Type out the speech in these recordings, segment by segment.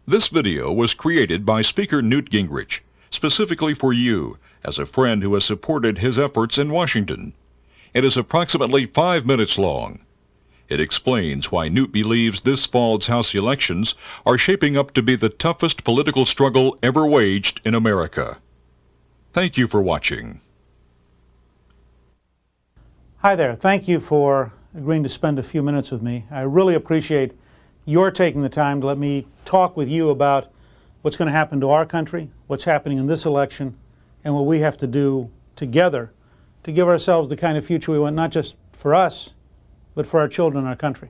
This video was created by Speaker Newt Gingrich, specifically for you, as a friend who has supported his efforts in Washington. It is approximately 5 minutes long. It explains why Newt believes this fall's House elections are shaping up to be the toughest political struggle ever waged in America. Thank you for watching. Hi there. Thank you for agreeing to spend a few minutes with me. I really appreciate your taking the time to let me talk with you about what's going to happen to our country, what's happening in this election, and what we have to do together to give ourselves the kind of future we want, not just for us, but for our children and our country.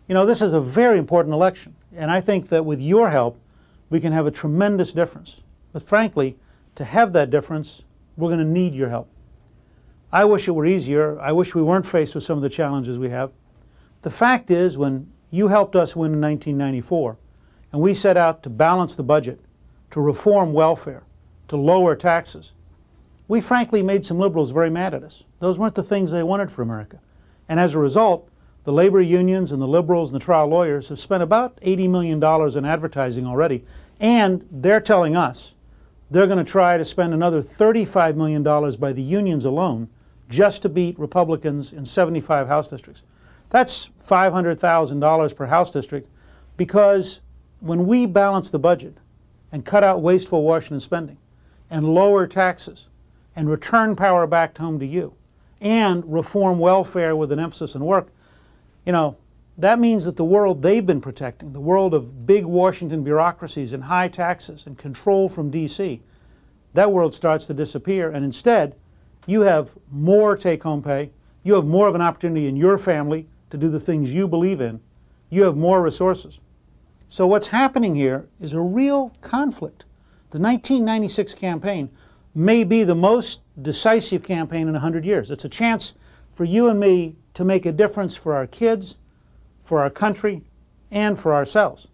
You know, this is a very important election, and I think that with your help, we can have a tremendous difference. But frankly, to have that difference, we're going to need your help. I wish it were easier. I wish we weren't faced with some of the challenges we have. The fact is, when you helped us win in 1994, and we set out to balance the budget, to reform welfare, to lower taxes, we frankly made some liberals very mad at us. Those weren't the things they wanted for America. And as a result, the labor unions and the liberals and the trial lawyers have spent about $80 million in advertising already, and they're telling us they're going to try to spend another $35 million by the unions alone just to beat Republicans in 75 House districts. That's $500,000 per House district, because when we balance the budget and cut out wasteful Washington spending and lower taxes and return power back home to you and reform welfare with an emphasis on work, you know, that means that the world they've been protecting, the world of big Washington bureaucracies and high taxes and control from D.C., that world starts to disappear, and instead you have more take-home pay, you have more of an opportunity in your family to do the things you believe in, you have more resources. So what's happening here is a real conflict. The 1996 campaign may be the most decisive campaign in 100 years. It's a chance for you and me to make a difference for our kids, for our country, and for ourselves.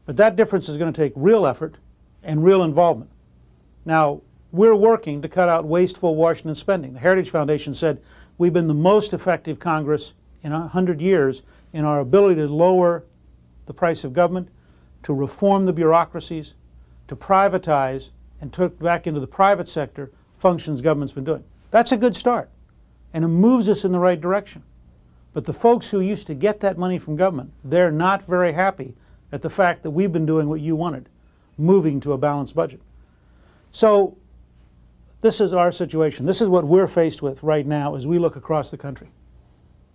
But that difference is going to take real effort and real involvement. Now, we're working to cut out wasteful Washington spending. The Heritage Foundation said we've been the most effective Congress in 100 years in our ability to lower the price of government, to reform the bureaucracies, to privatize, and took back into the private sector functions government's been doing. That's a good start, and it moves us in the right direction. But the folks who used to get that money from government, they're not very happy at the fact that we've been doing what you wanted, moving to a balanced budget. So this is our situation. This is what we're faced with right now as we look across the country.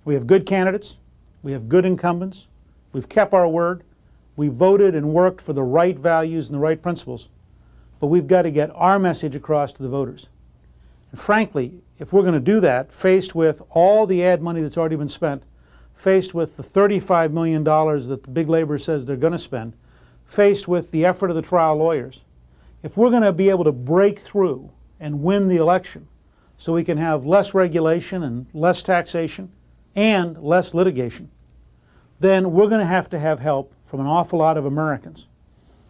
We have good candidates. We have good incumbents. We've kept our word. We voted and worked for the right values and the right principles. But we've got to get our message across to the voters. And frankly, if we're going to do that, faced with all the ad money that's already been spent, faced with the $35 million that the big labor says they're going to spend, faced with the effort of the trial lawyers, if we're going to be able to break through and win the election so we can have less regulation and less taxation and less litigation, then we're going to have help from an awful lot of Americans.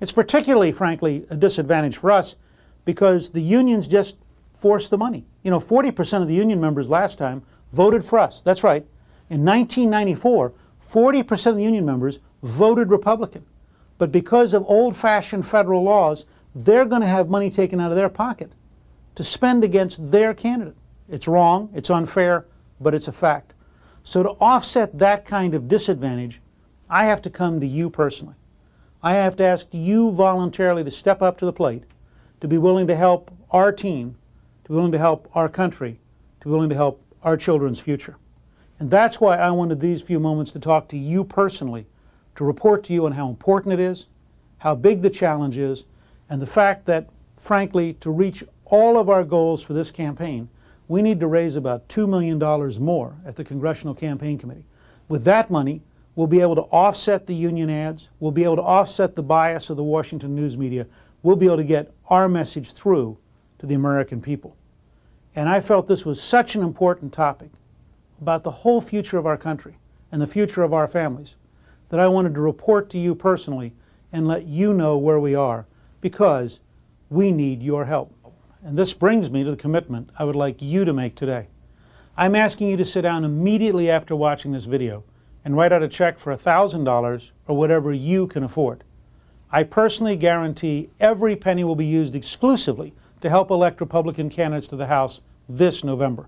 It's particularly, frankly, a disadvantage for us because the unions just force the money. You know, 40% of the union members last time voted for us. That's right. In 1994, 40% of the union members voted Republican. But because of old-fashioned federal laws, they're going to have money taken out of their pocket to spend against their candidate. It's wrong, it's unfair, but it's a fact. So to offset that kind of disadvantage, I have to come to you personally. I have to ask you voluntarily to step up to the plate, to be willing to help our team, to be willing to help our country, to be willing to help our children's future. And that's why I wanted these few moments to talk to you personally, to report to you on how important it is, how big the challenge is, and the fact that, frankly, to reach all of our goals for this campaign, we need to raise about $2 million more at the Congressional Campaign Committee. With that money, we'll be able to offset the union ads, we'll be able to offset the bias of the Washington news media, we'll be able to get our message through to the American people. And I felt this was such an important topic about the whole future of our country and the future of our families that I wanted to report to you personally and let you know where we are, because we need your help. And this brings me to the commitment I would like you to make today. I'm asking you to sit down immediately after watching this video and write out a check for $1,000 or whatever you can afford. I personally guarantee every penny will be used exclusively to help elect Republican candidates to the House this November.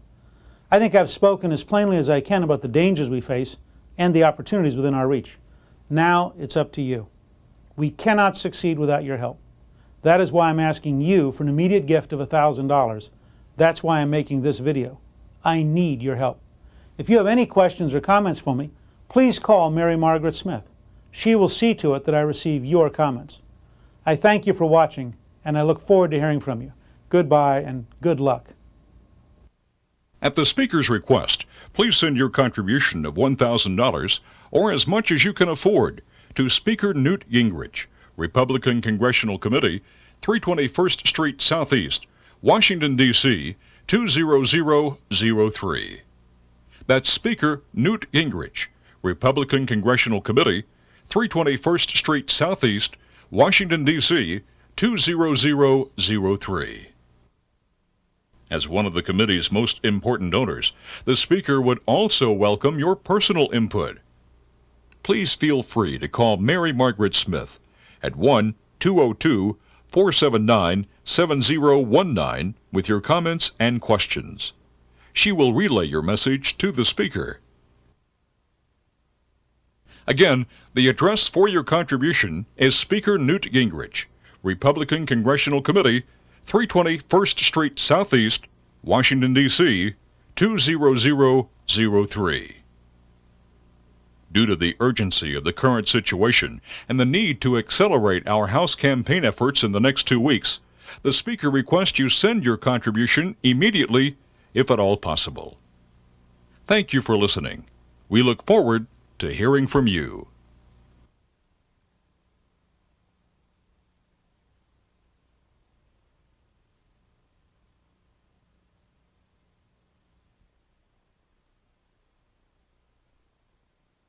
I think I've spoken as plainly as I can about the dangers we face and the opportunities within our reach. Now it's up to you. We cannot succeed without your help. That is why I'm asking you for an immediate gift of $1,000. That's why I'm making this video. I need your help. If you have any questions or comments for me, please call Mary Margaret Smith. She will see to it that I receive your comments. I thank you for watching, and I look forward to hearing from you. Goodbye and good luck. At the Speaker's request, please send your contribution of $1,000 or as much as you can afford to Speaker Newt Gingrich, Republican Congressional Committee, 321st Street Southeast, Washington, D.C., 20003. That's Speaker Newt Gingrich, Republican Congressional Committee, 321st Street Southeast, Washington, D.C., 20003. As one of the committee's most important donors, the Speaker would also welcome your personal input. Please feel free to call Mary Margaret Smith at 1-202-479-7019 with your comments and questions. She will relay your message to the Speaker. Again, the address for your contribution is Speaker Newt Gingrich, Republican Congressional Committee, 321st Street Southeast, Washington, D.C., 20003. Due to the urgency of the current situation and the need to accelerate our House campaign efforts in the next 2 weeks, the Speaker requests you send your contribution immediately, if at all possible. Thank you for listening. We look forward to hearing from you.